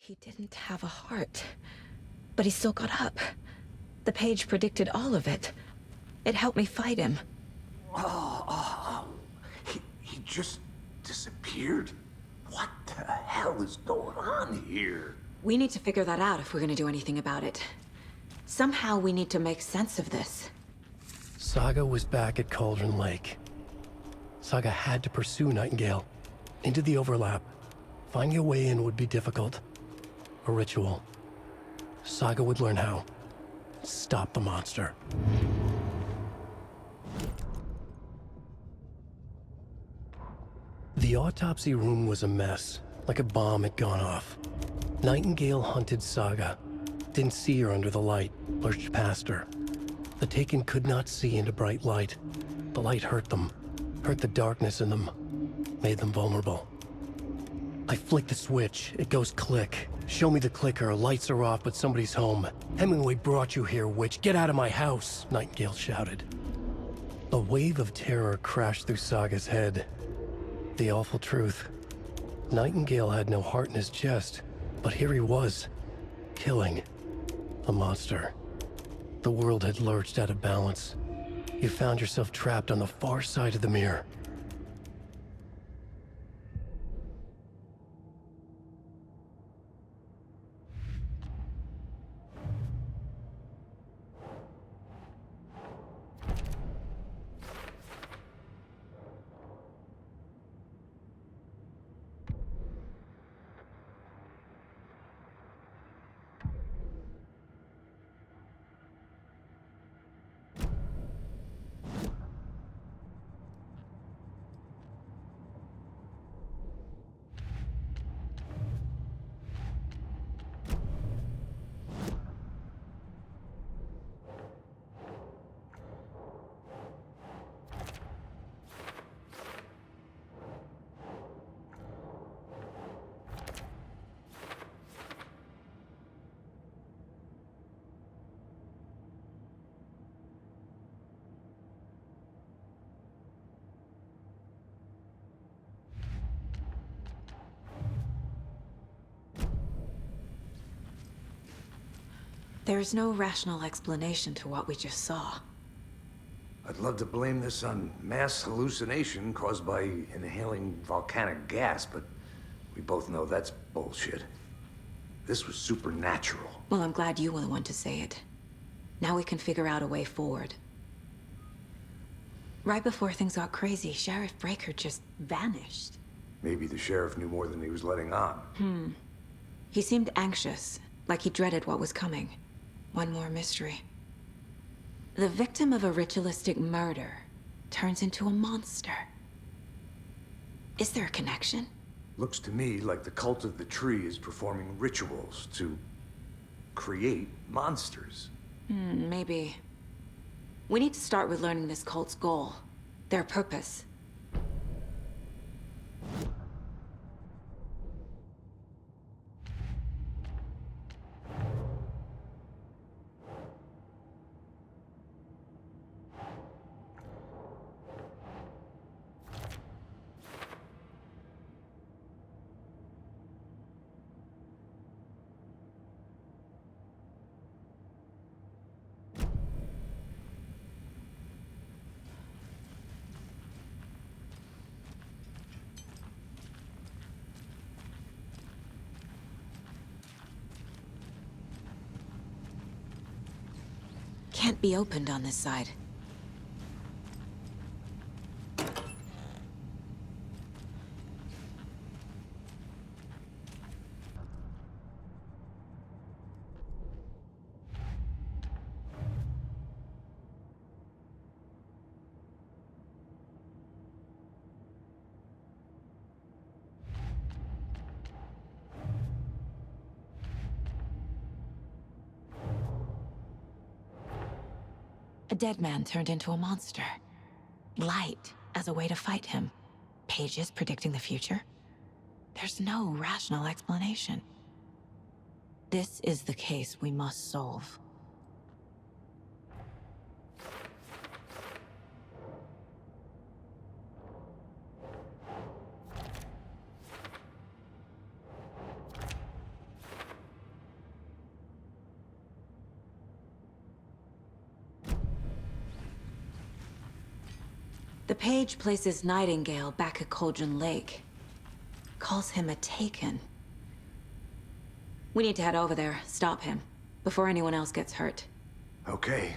He didn't have a heart, but he still got up. The page predicted all of it. It helped me fight him. He just disappeared? What the hell is going on here? We need to figure that out if we're gonna do anything about it. Somehow we need to make sense of this. Saga was back at Cauldron Lake. Saga had to pursue Nightingale. Into the overlap. Finding a way in would be difficult. A ritual. Saga would learn how. Stop the monster. The autopsy room was a mess, like a bomb had gone off. Nightingale hunted Saga. Didn't see her under the light, lurched past her. The Taken could not see into bright light. The light hurt them, hurt the darkness in them, made them vulnerable. I flick the switch, it goes click. Show me the clicker, lights are off, but somebody's home. Hemingway brought you here, witch. Get out of my house, Nightingale shouted. A wave of terror crashed through Saga's head. The awful truth. Nightingale had no heart in his chest, but here he was, killing a monster. The world had lurched out of balance. You found yourself trapped on the far side of the mirror. There's no rational explanation to what we just saw. I'd love to blame this on mass hallucination caused by inhaling volcanic gas, but we both know that's bullshit. This was supernatural. Well, I'm glad you were the one to say it. Now we can figure out a way forward. Right before things got crazy, Sheriff Breaker just vanished. Maybe the sheriff knew more than he was letting on. He seemed anxious, like he dreaded what was coming. One more mystery. The victim of a ritualistic murder turns into a monster. Is there a connection? Looks to me like the cult of the tree is performing rituals to create monsters. Maybe. We need to start with learning this cult's goal, their purpose. Can't be opened on this side. A dead man turned into a monster. Light as a way to fight him. Pages predicting the future. There's no rational explanation. This is the case we must solve. page places Nightingale back at Cauldron Lake. Calls him a Taken. We need to head over there, stop him, before anyone else gets hurt. Okay.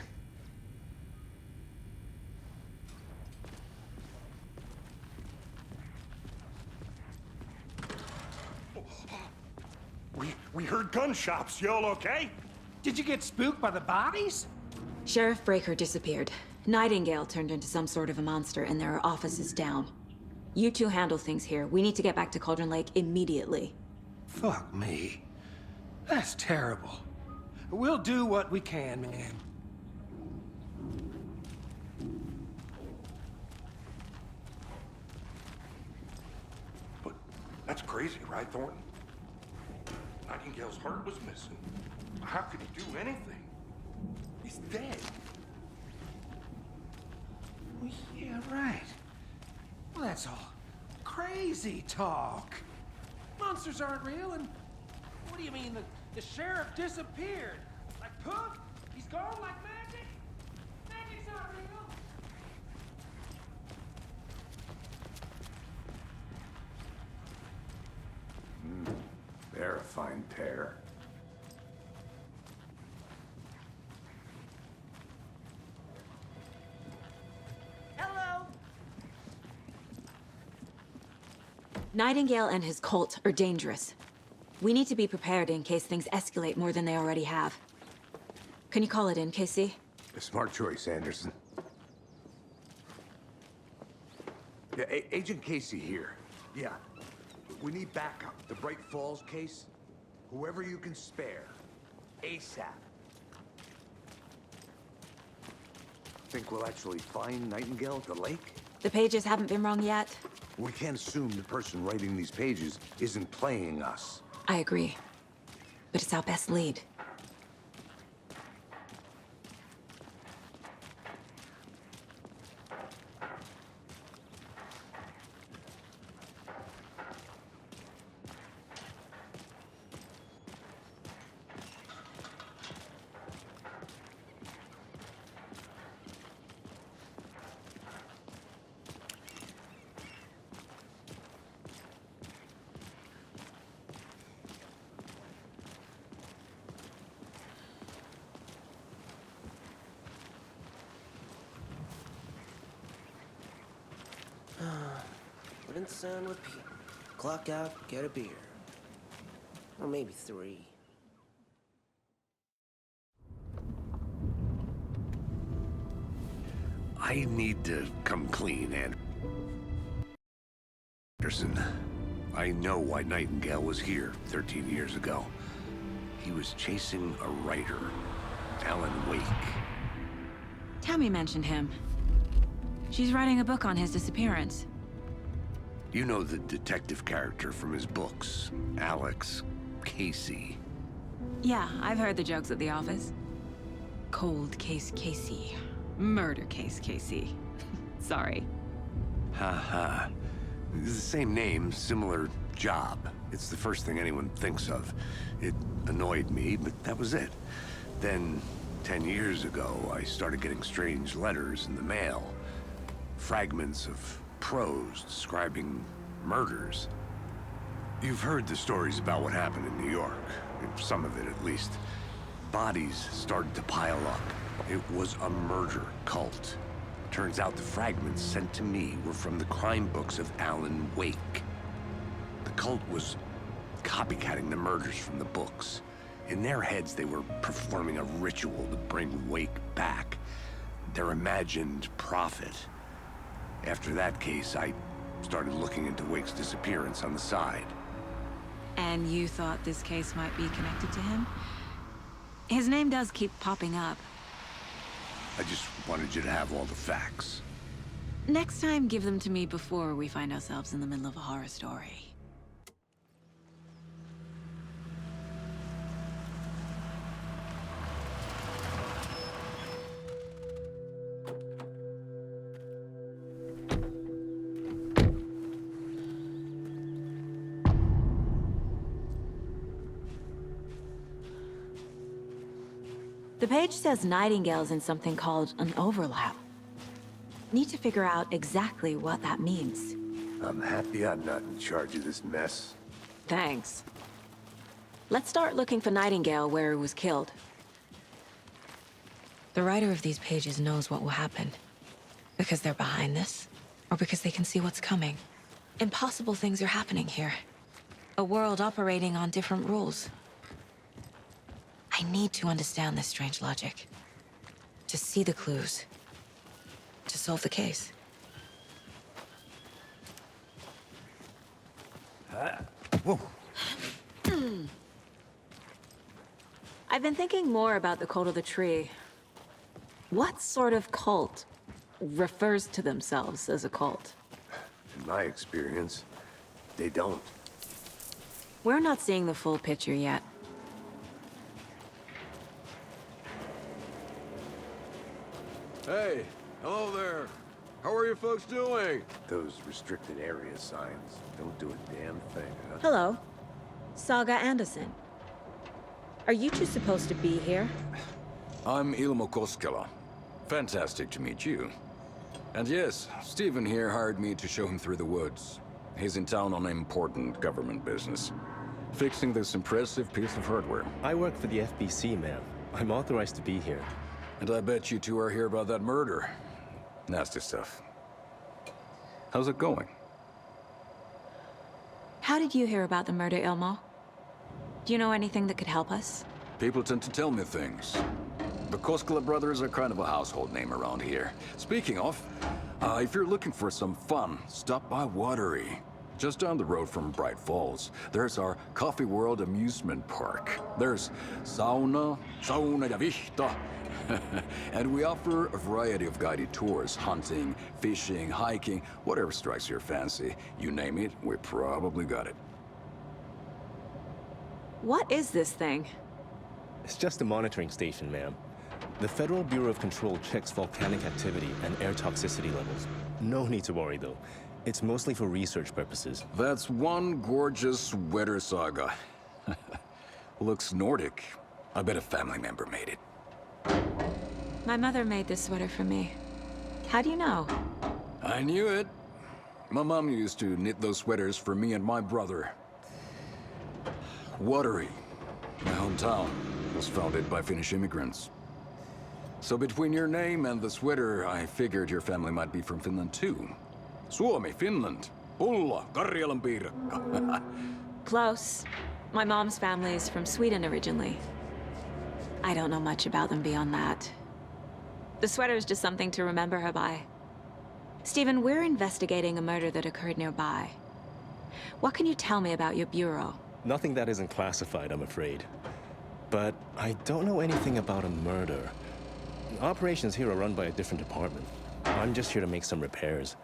We heard gunshots. Y'all okay? Did you get spooked by the bodies? Sheriff Breaker disappeared. Nightingale turned into some sort of a monster, and there are offices down. You two handle things here. We need to get back to Cauldron Lake immediately. Fuck me. That's terrible. We'll do what we can, man. But that's crazy, right, Thornton? Nightingale's heart was missing. How could he do anything? He's dead. Well, yeah, right. Well, that's all crazy talk. Monsters aren't real, and what do you mean the sheriff disappeared? Like poof? He's gone like magic? Magic's not real. They're a fine pair. Hello. Nightingale and his cult are dangerous. We need to be prepared in case things escalate more than they already have. Can you call it in, Casey? A smart choice, Anderson. Yeah, Agent Casey here. Yeah. We need backup. The Bright Falls case? Whoever you can spare. ASAP. Think we'll actually find Nightingale at the lake? The pages haven't been wrong yet. We can't assume the person writing these pages isn't playing us. I agree. But it's our best lead. Put in the sun with Pete. Clock out, get a beer. Or maybe 3. I need to come clean, Anderson. I know why Nightingale was here 13 years ago. He was chasing a writer, Alan Wake. Tammy mentioned him. She's writing a book on his disappearance. You know the detective character from his books, Alex Casey. Yeah, I've heard the jokes at the office. Cold case Casey. Murder case Casey. Sorry. Ha. It's the same name, similar job. It's the first thing anyone thinks of. It annoyed me, but that was it. Then, 10 years ago, I started getting strange letters in the mail. Fragments of prose describing murders. You've heard the stories about what happened in New York. Some of it, at least. Bodies started to pile up. It was a murder cult. Turns out the fragments sent to me were from the crime books of Alan Wake. The cult was copycatting the murders from the books. In their heads, they were performing a ritual to bring Wake back. Their imagined prophet. After that case, I started looking into Wake's disappearance on the side. And you thought this case might be connected to him? His name does keep popping up. I just wanted you to have all the facts. Next time, give them to me before we find ourselves in the middle of a horror story. The page says Nightingale's in something called an overlap. Need to figure out exactly what that means. I'm happy I'm not in charge of this mess. Thanks. Let's start looking for Nightingale where he was killed. The writer of these pages knows what will happen. Because they're behind this, or because they can see what's coming. Impossible things are happening here. A world operating on different rules. I need to understand this strange logic. To see the clues. To solve the case. Whoa. I've been thinking more about the cult of the tree. What sort of cult refers to themselves as a cult? In my experience, they don't. We're not seeing the full picture yet. Hey, hello there. How are you folks doing? Those restricted area signs don't do a damn thing, huh? Hello. Saga Anderson. Are you two supposed to be here? I'm Ilmo Koskela. Fantastic to meet you. And yes, Stephen here hired me to show him through the woods. He's in town on important government business. Fixing this impressive piece of hardware. I work for the FBC, ma'am. I'm authorized to be here. And I bet you two are here about that murder. Nasty stuff. How's it going? How did you hear about the murder, Ilmo? Do you know anything that could help us? People tend to tell me things. The Koskela brothers are kind of a household name around here. Speaking of, if you're looking for some fun, stop by Watery. Just down the road from Bright Falls, there's our Coffee World amusement park. There's sauna ja vihta. And we offer a variety of guided tours, hunting, fishing, hiking, whatever strikes your fancy. You name it, we probably got it. What is this thing? It's just a monitoring station, ma'am. The Federal Bureau of Control checks volcanic activity and air toxicity levels. No need to worry, though. It's mostly for research purposes. That's one gorgeous sweater, Saga. Looks Nordic. I bet a family member made it. My mother made this sweater for me. How do you know? I knew it. My mom used to knit those sweaters for me and my brother. Watery, my hometown, was founded by Finnish immigrants. So between your name and the sweater, I figured your family might be from Finland too. Suomi, Finland. Pulla, Karjalan piirakka. Close. My mom's family is from Sweden originally. I don't know much about them beyond that. The sweater is just something to remember her by. Stephen, we're investigating a murder that occurred nearby. What can you tell me about your bureau? Nothing that isn't classified, I'm afraid. But I don't know anything about a murder. Operations here are run by a different department. I'm just here to make some repairs.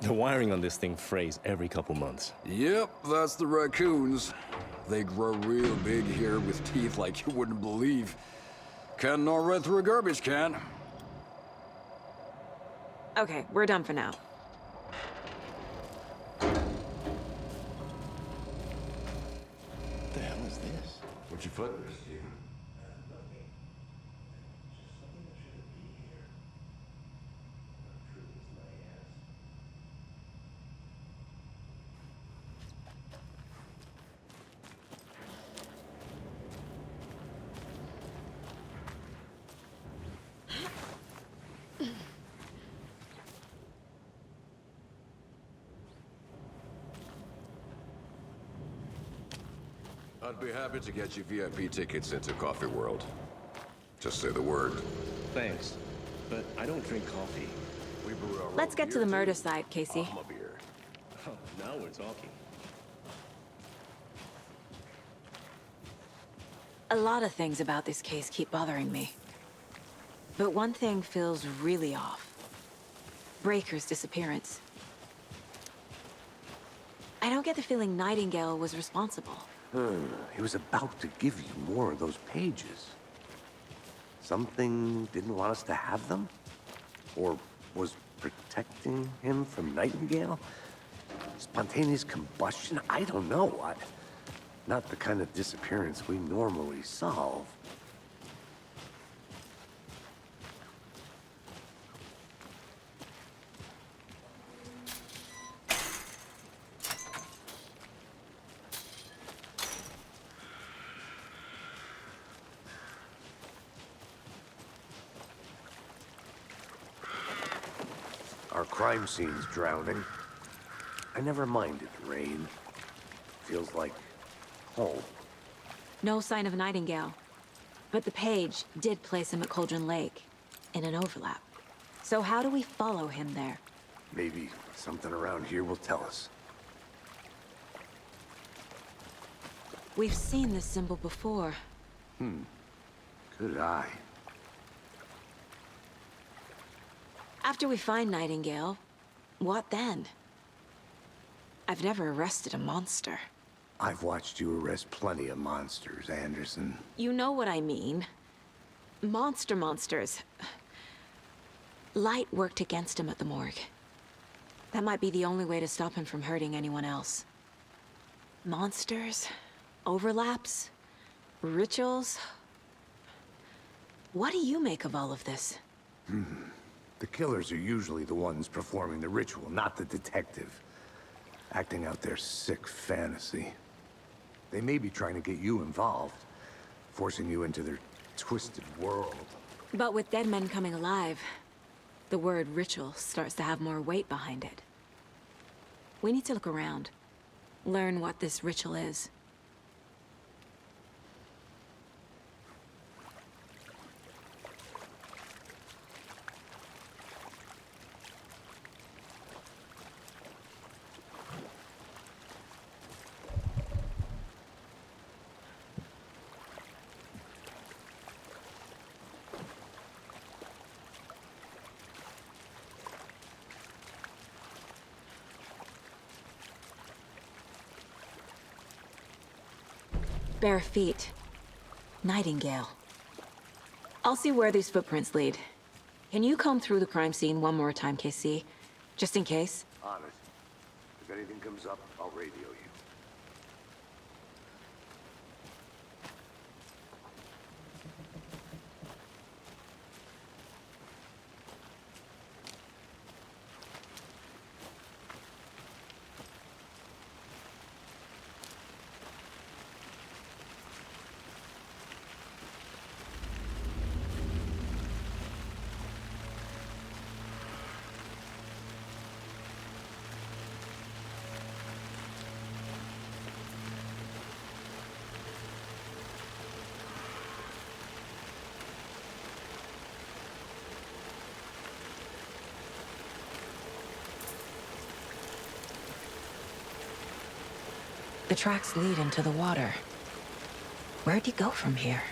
The wiring on this thing frays every couple months. Yep, that's the raccoons. They grow real big here with teeth like you wouldn't believe. Can't gnaw right through a garbage can. Okay, we're done for now. What the hell is this? What's your foot there, Steven? I'd be happy to get you VIP tickets into Coffee World. Just say the word. Thanks, but I don't drink coffee. We brew our Let's own get to beer, the murder too. site, Casey. I'm a beer. Oh, now we're talking. A lot of things about this case keep bothering me. But one thing feels really off. Breaker's disappearance. I don't get the feeling Nightingale was responsible. He was about to give you more of those pages. Something didn't want us to have them? Or was protecting him from Nightingale? Spontaneous combustion? I don't know. Not the kind of disappearance we normally solve. crime scene's drowning. I never minded rain. Feels like home. No sign of Nightingale. But the page did place him at Cauldron Lake, in an overlap. So how do we follow him there? Maybe something around here will tell us. We've seen this symbol before. Good eye. After we find Nightingale, what then? I've never arrested a monster. I've watched you arrest plenty of monsters, Anderson. You know what I mean. Monsters. Light worked against him at the morgue. That might be the only way to stop him from hurting anyone else. Monsters? Overlaps? Rituals? What do you make of all of this? The killers are usually the ones performing the ritual, not the detective. Acting out their sick fantasy. They may be trying to get you involved, forcing you into their twisted world. But with dead men coming alive, the word ritual starts to have more weight behind it. We need to look around, learn what this ritual is. Bare feet. Nightingale. I'll see where these footprints lead. Can you comb through the crime scene one more time, KC? Just in case? On it. If anything comes up, I'll radio you. The tracks lead into the water. Where'd he go from here?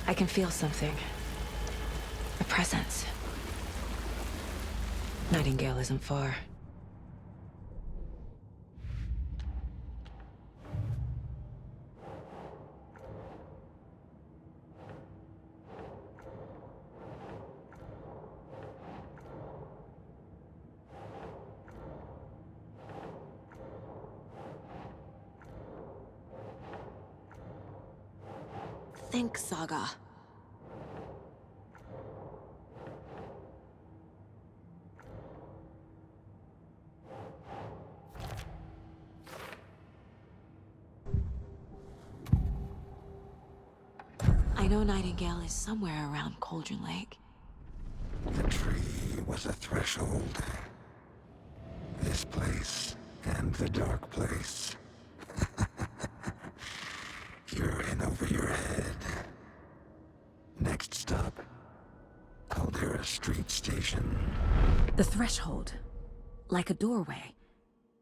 I can feel something. A presence. Nightingale isn't far. Think, Saga. I know Nightingale is somewhere around Cauldron Lake. The tree was a threshold. This place and the dark place. You're in over your head. Next stop, Caldera Street Station. The threshold. Like a doorway.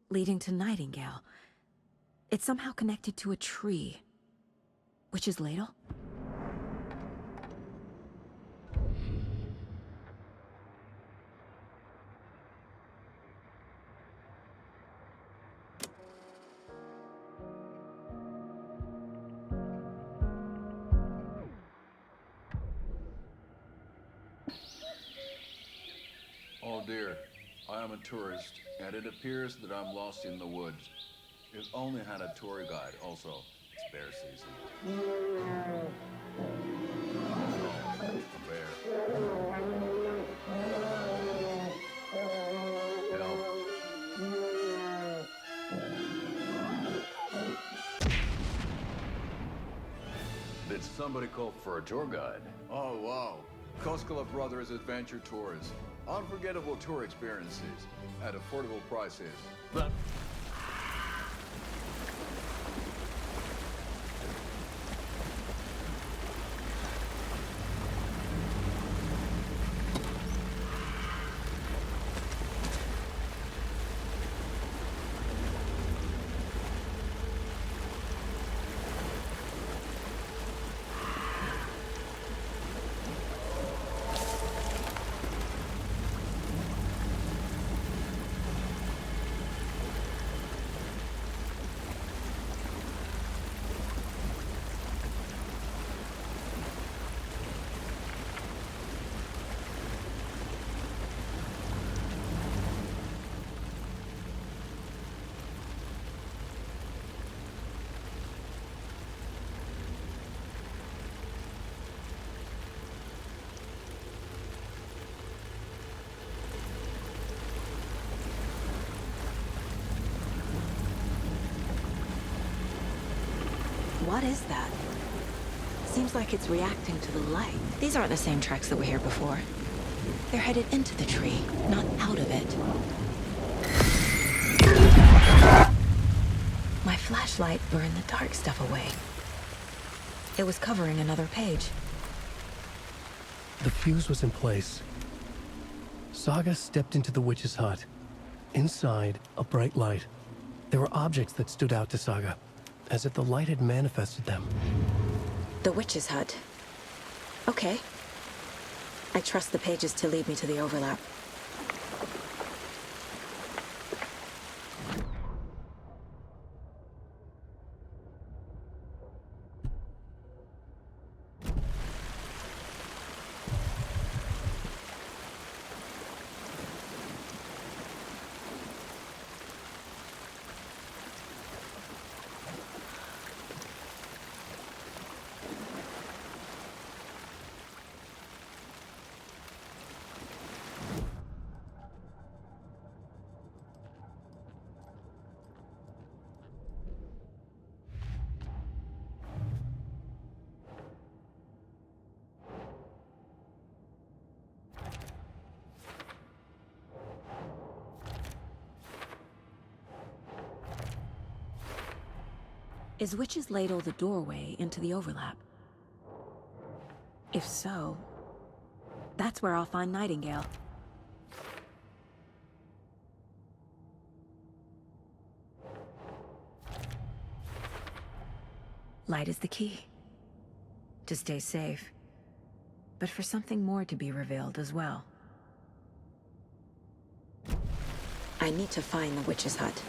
Leading to Nightingale. It's somehow connected to a tree. Witch's Ladle? Oh dear, I am a tourist, and it appears that I'm lost in the woods. If only had a tour guide. Also, it's bear season. Oh, a bear. Help. Did somebody call for a tour guide? Oh, wow. Koskela Brothers Adventure Tours. Unforgettable tour experiences at affordable prices. What is that? Seems like it's reacting to the light. These aren't the same tracks that were here before. They're headed into the tree, not out of it. My flashlight burned the dark stuff away. It was covering another page. The fuse was in place. Saga stepped into the witch's hut. Inside, a bright light. There were objects that stood out to Saga, as if the light had manifested them. The witch's hut. Okay. I trust the pages to lead me to the overlap. Is Witch's Ladle the doorway into the overlap? If so, that's where I'll find Nightingale. Light is the key. To stay safe, but for something more to be revealed as well. I need to find the witch's hut.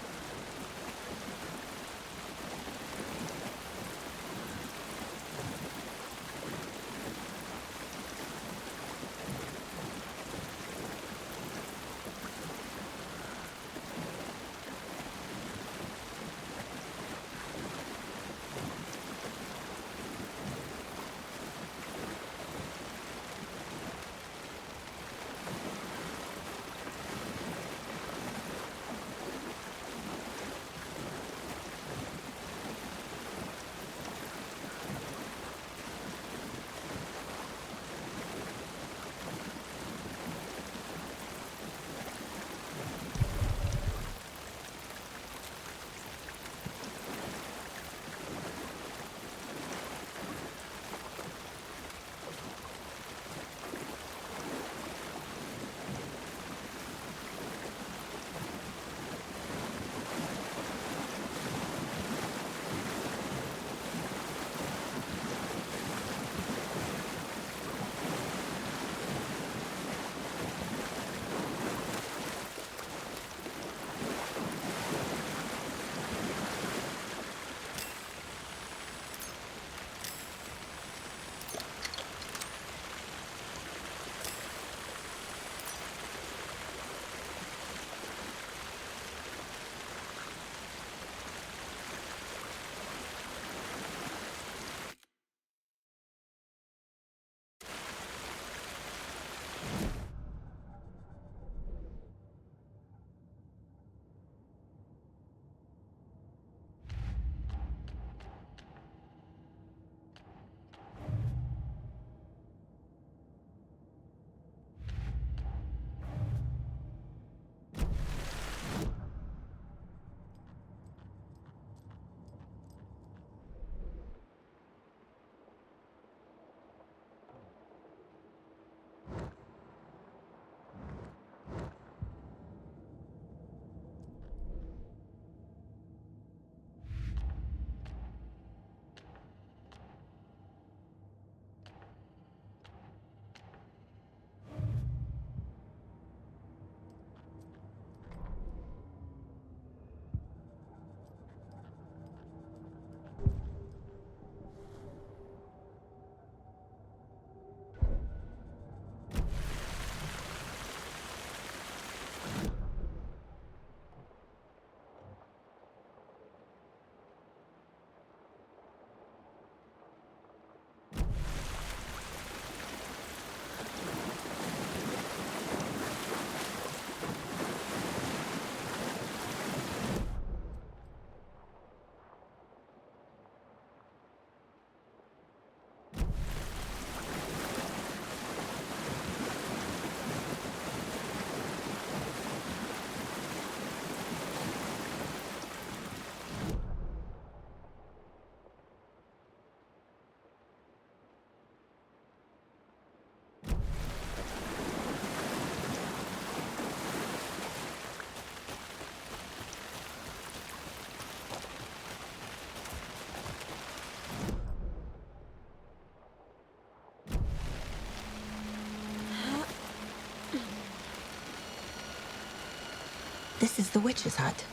This is the witch's hut.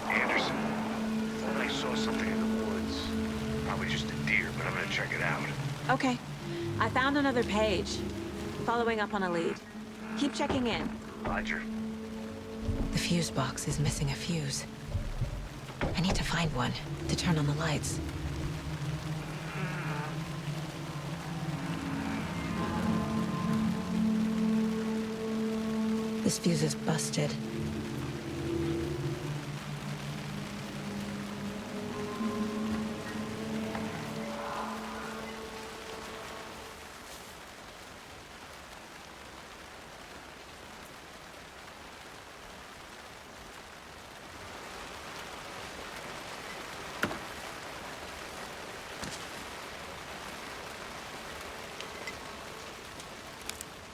Anderson, thought I saw something in the woods. Probably just a deer, but I'm gonna check it out. Okay. I found another page. Following up on a lead. Keep checking in. Roger. The fuse box is missing a fuse. I need to find one to turn on the lights. This fuse is busted.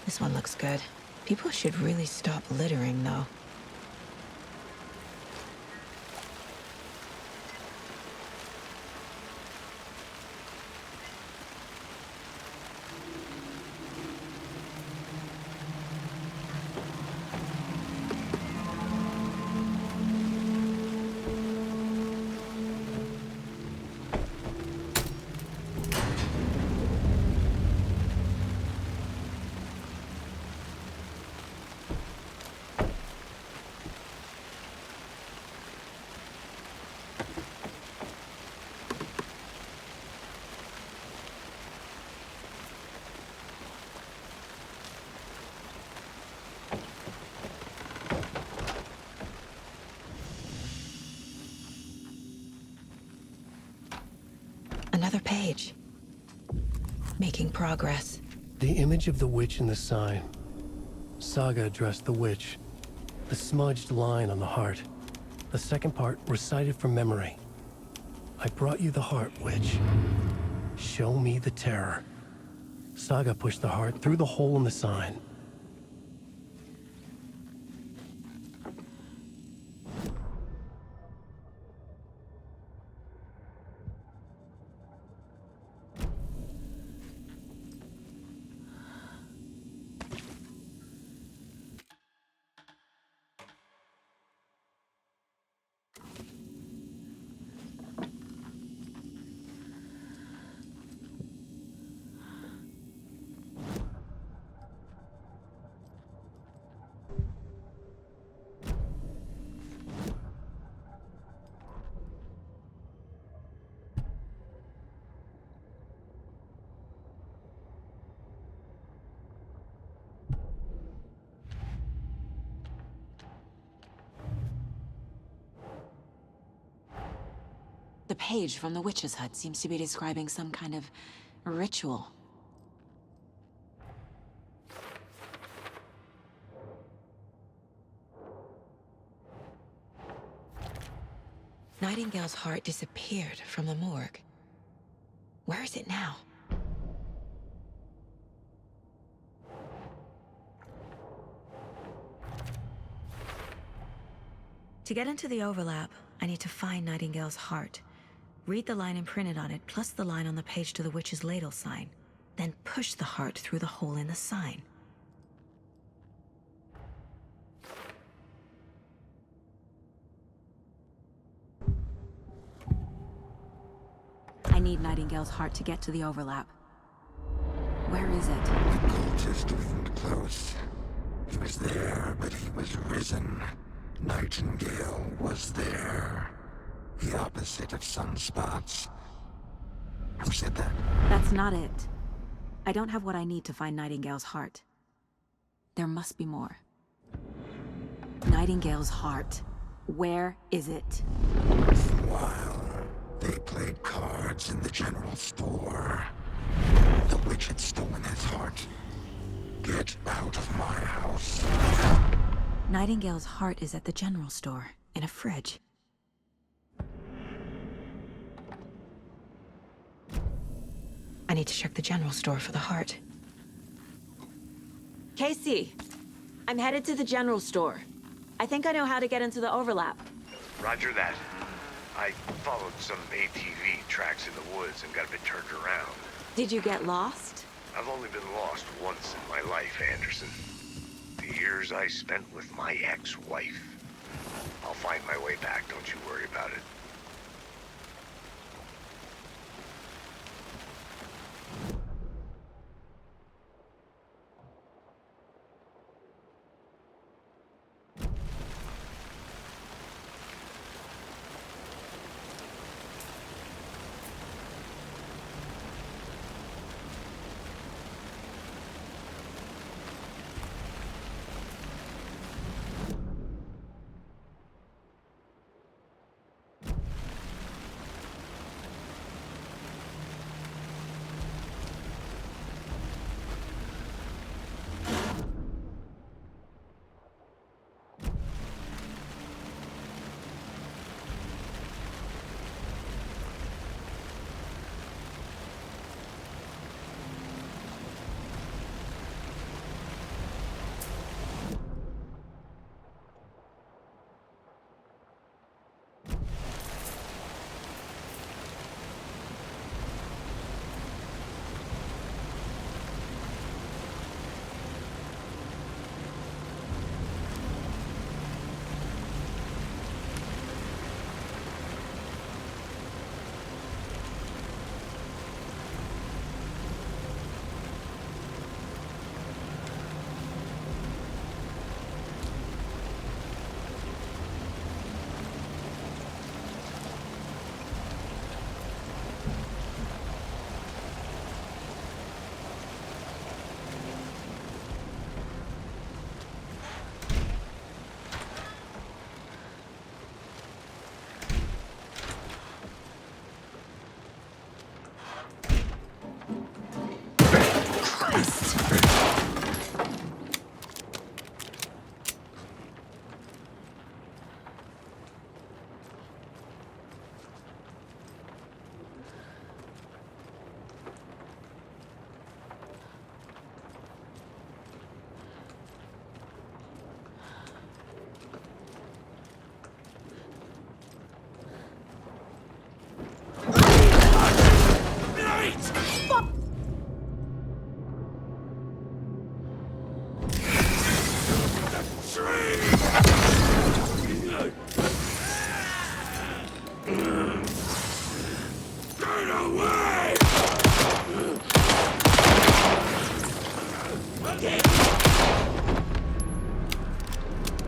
This one looks good. People should really stop littering, though. Another page. Making progress. The image of the witch in the sign. Saga addressed the witch. The smudged line on the heart. The second part recited from memory. I brought you the heart, witch. Show me the terror. Saga pushed the heart through the hole in the sign. The page from the witch's hut seems to be describing some kind of ritual. Nightingale's heart disappeared from the morgue. Where is it now? To get into the overlap, I need to find Nightingale's heart. Read the line imprinted on it, plus the line on the page to the witch's ladle sign. Then push the heart through the hole in the sign. I need Nightingale's heart to get to the overlap. Where is it? The cultist leaned close. He was there, but he was risen. Nightingale was there. The opposite of sunspots. Who said that? That's not it. I don't have what I need to find Nightingale's heart. There must be more. Nightingale's heart. Where is it? While they played cards in the general store, the witch had stolen his heart. Get out of my house. Nightingale's heart is at the general store, in a fridge. I need to check the general store for the heart. Casey, I'm headed to the general store. I think I know how to get into the overlap. Roger that. I followed some ATV tracks in the woods and got a bit turned around. Did you get lost? I've only been lost once in my life, Anderson. The years I spent with my ex-wife. I'll find my way back, don't you worry about it.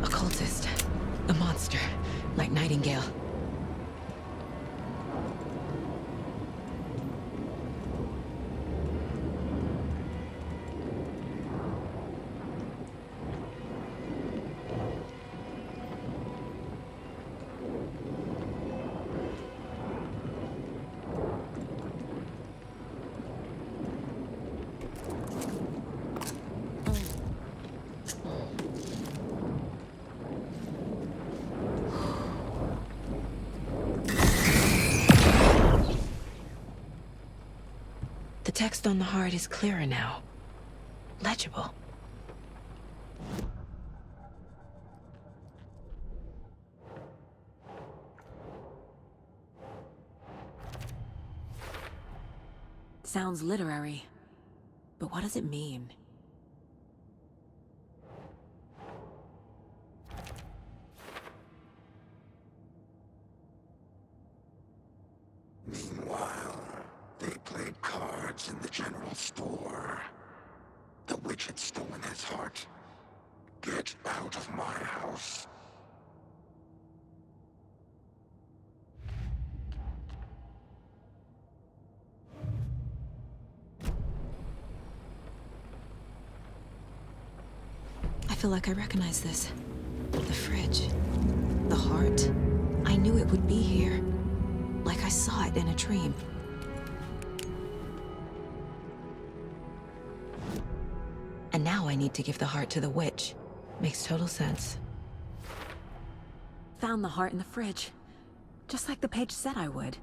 Occultist. A monster. Like Nightingale. The text on the heart is clearer now. Legible. Sounds literary. But what does it mean? Meanwhile, they played cards in the general store. The witch had stolen his heart. Get out of my house. I feel like I recognize this. The fridge. The heart. I knew it would be here. Like I saw it in a dream. And now I need to give the heart to the witch. Makes total sense. Found the heart in the fridge. Just like the page said I would.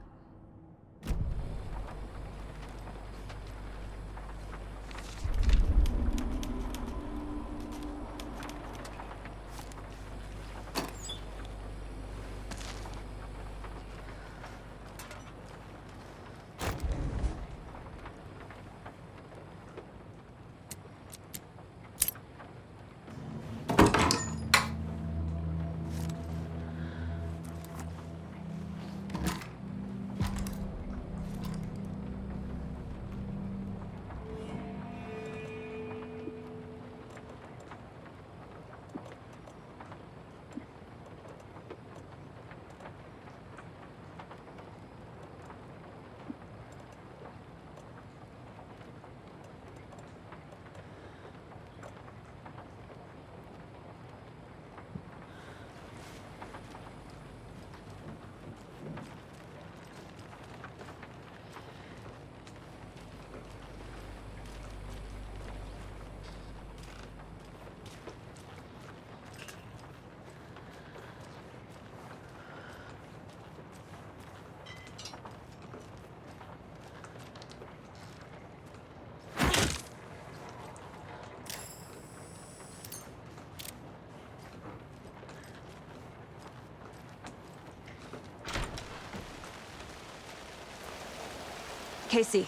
Casey,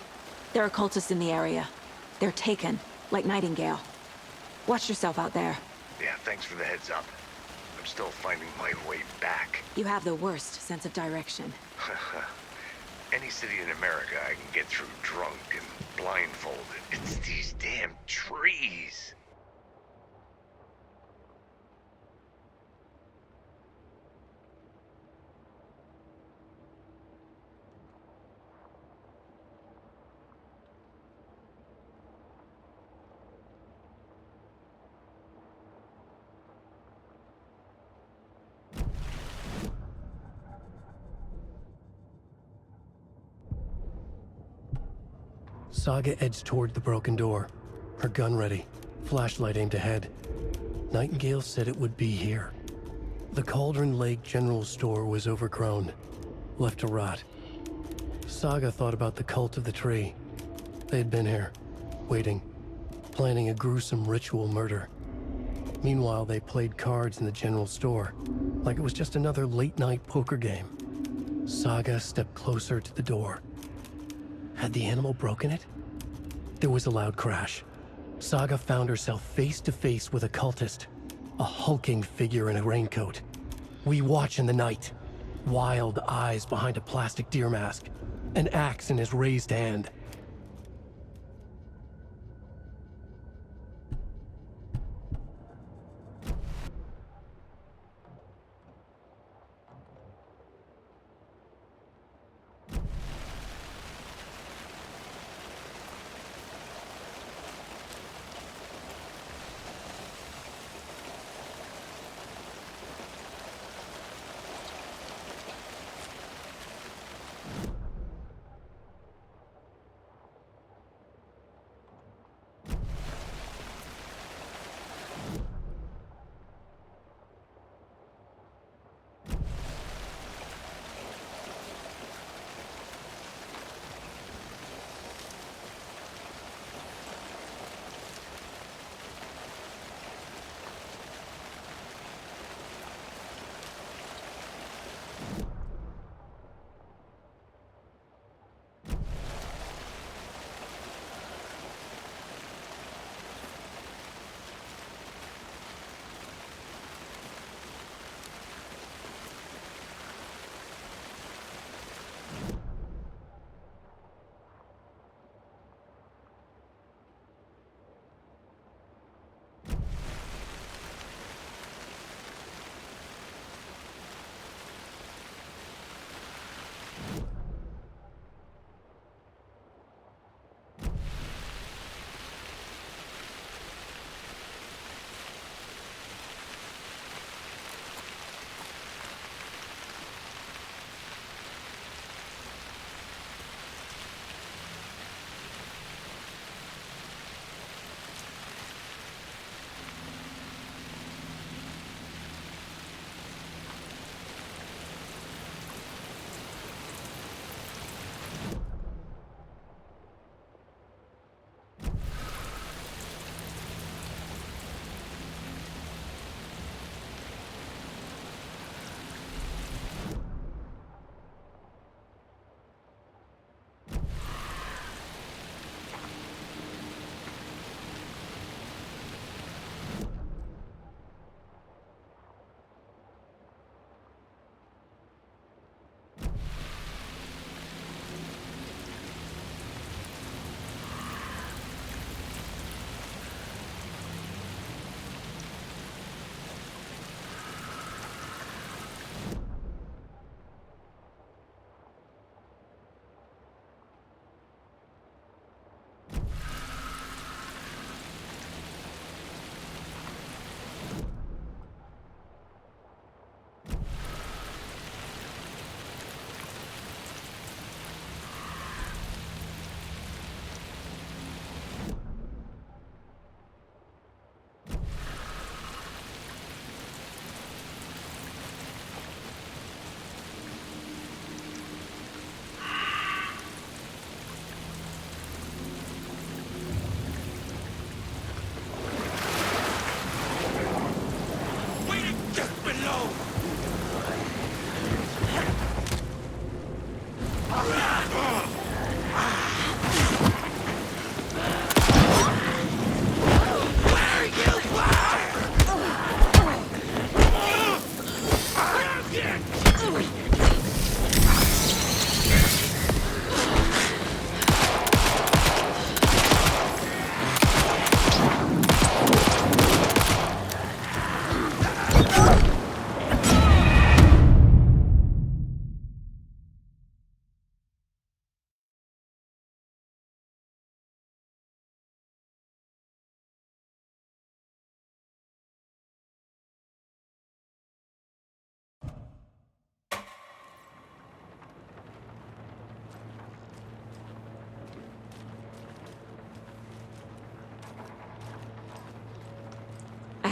there are cultists in the area. They're taken, like Nightingale. Watch yourself out there. Yeah, thanks for the heads up. I'm still finding my way back. You have the worst sense of direction. Any city in America I can get through drunk and blindfolded. It's these damn trees. Saga edged toward the broken door, her gun ready, flashlight aimed ahead. Nightingale said it would be here. The Cauldron Lake General Store was overgrown, left to rot. Saga thought about the cult of the tree. They had been here, waiting, planning a gruesome ritual murder. Meanwhile, they played cards in the general store, like it was just another late-night poker game. Saga stepped closer to the door. Had the animal broken it? There was a loud crash. Saga found herself face to face with a cultist, a hulking figure in a raincoat. We watch in the night. Wild eyes behind a plastic deer mask, an axe in his raised hand.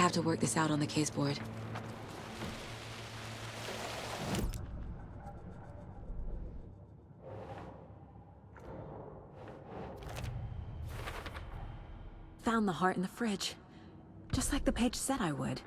have to work this out on the case board. Found the heart in the fridge. Just like the page said I would.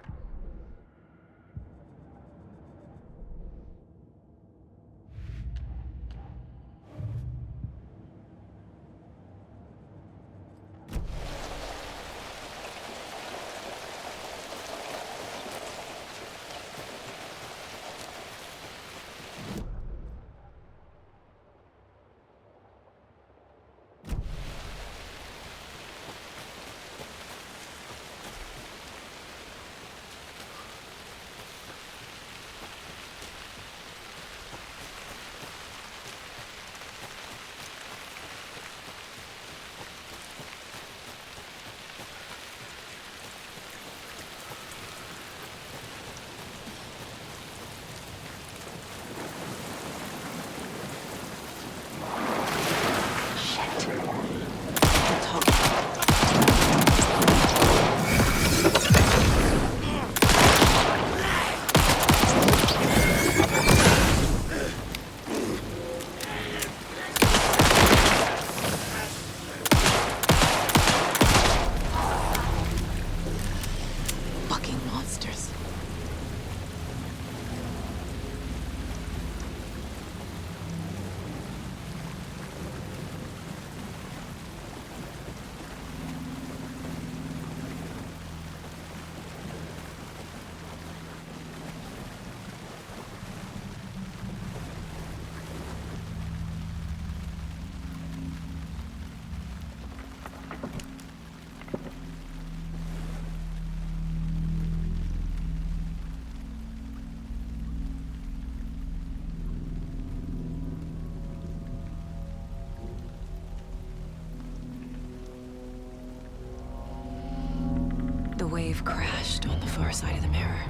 The wave crashed on the far side of the mirror.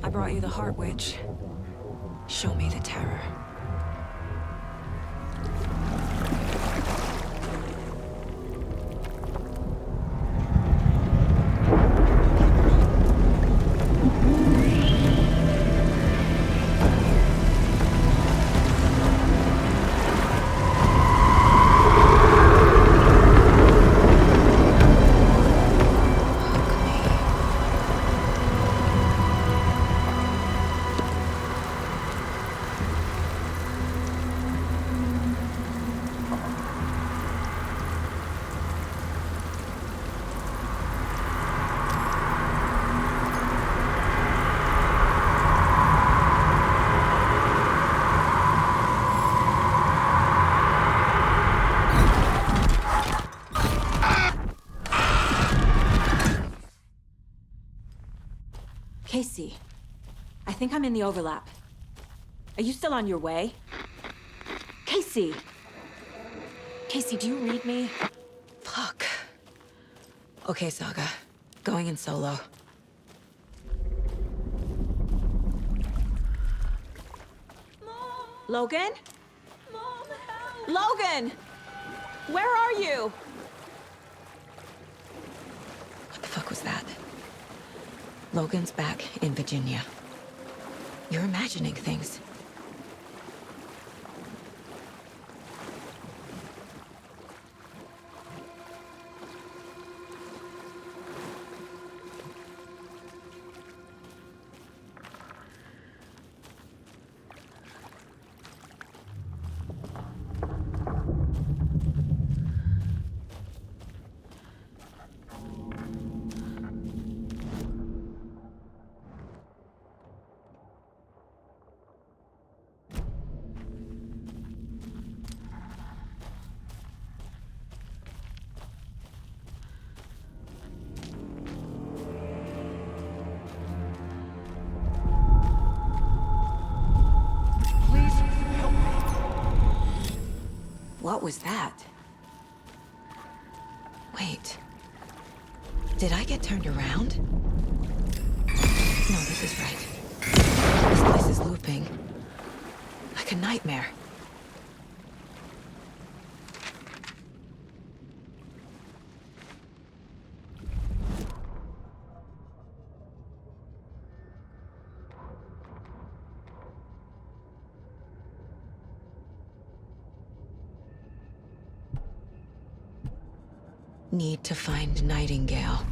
I brought you the Heart Witch. Show me the terror. Casey, I think I'm in the overlap. Are you still on your way? Casey! Casey, do you read me? Fuck. Okay, Saga. Going in solo. Mom! Logan? Mom, help! Logan! Where are you? What the fuck was that? Logan's back in Virginia. You're imagining things. What was that? Wait. Did I get turned around? No, this is right. This place is looping. Like a nightmare. Need to find Nightingale.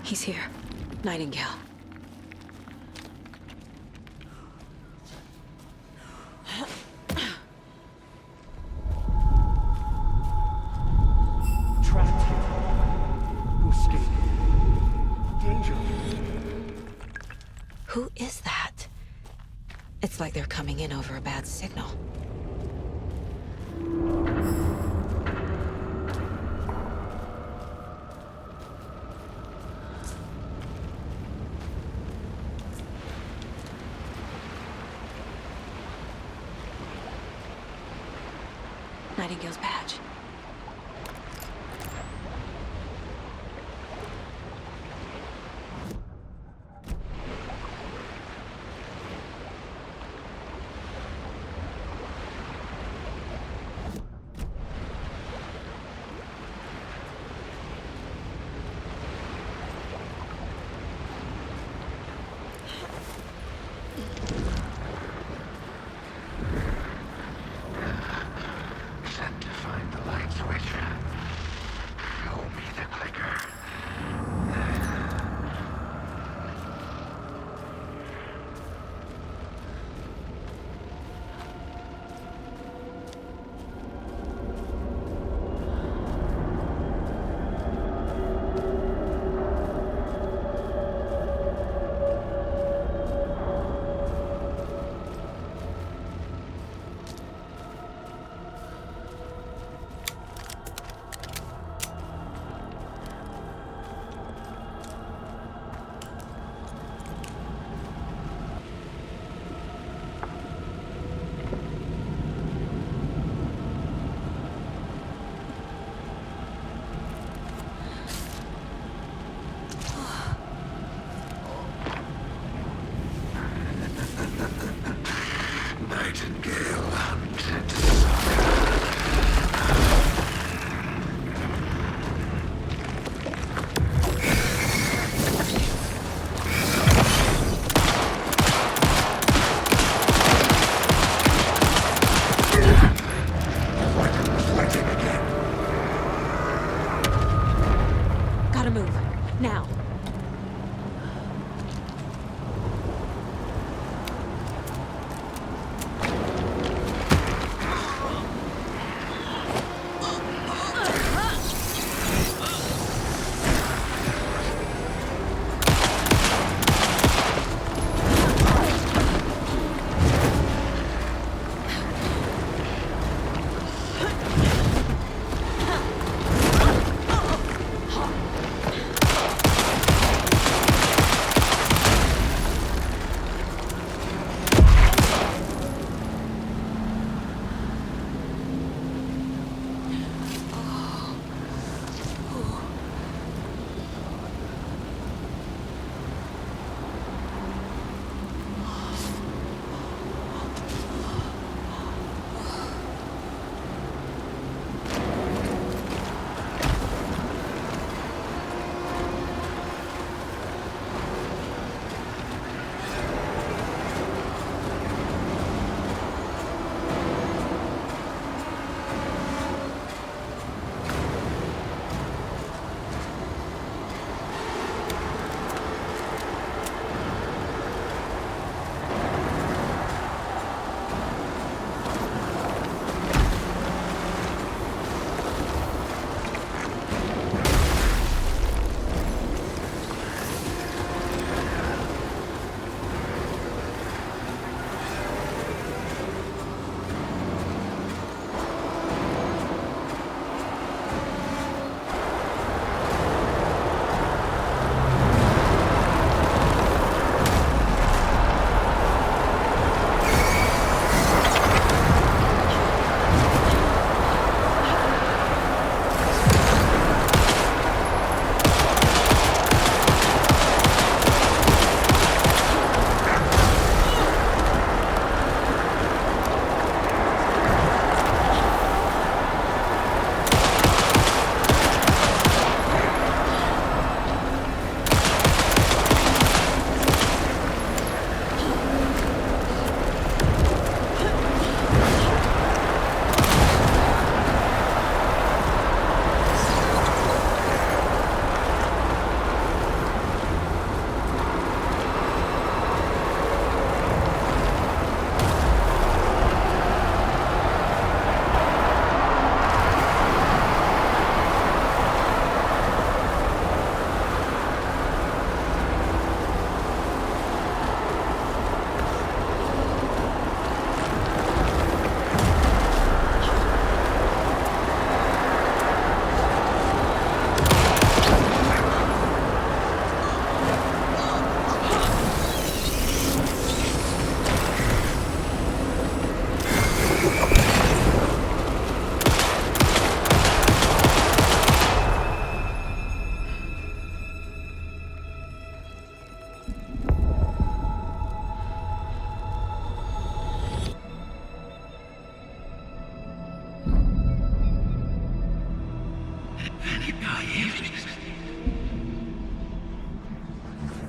He's here. Nightingale. Trapped here. To escape. Danger. Who is that? It's like they're coming in over a bad signal. Nightingale's badge. Set to find the light switch. Show me the clicker. Nightingale hunted Saga. Fighting again. Gotta move. Now.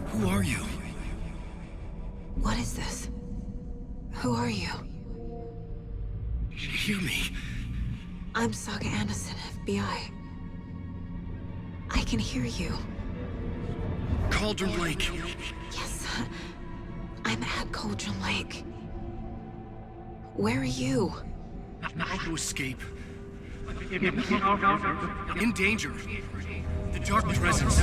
Who are you? What is this? Who are you? Hear me. I'm Saga Anderson, FBI. I can hear you. Cauldron Lake. Yes, I'm at Cauldron Lake. Where are you? How to escape. In danger. The dark presence.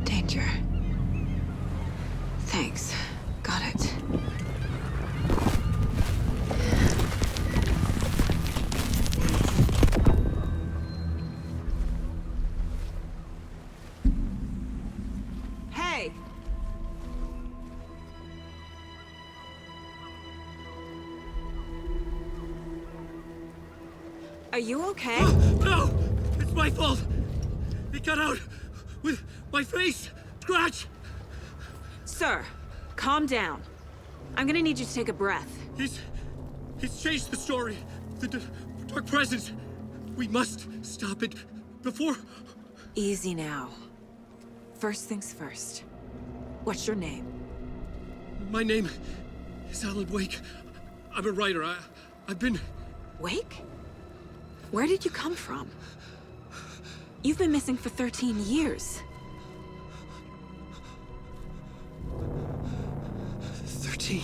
Danger. Thanks. Got it. Hey! Are you okay? No! It's my fault! It got out with my face! Scratch! Sir, calm down. I'm gonna need you to take a breath. He's changed the story. The dark presence. We must stop it before... Easy now. First things first. What's your name? My name is Alan Wake. I'm a writer. I've been... Wake? Where did you come from? You've been missing for 13 years. 13.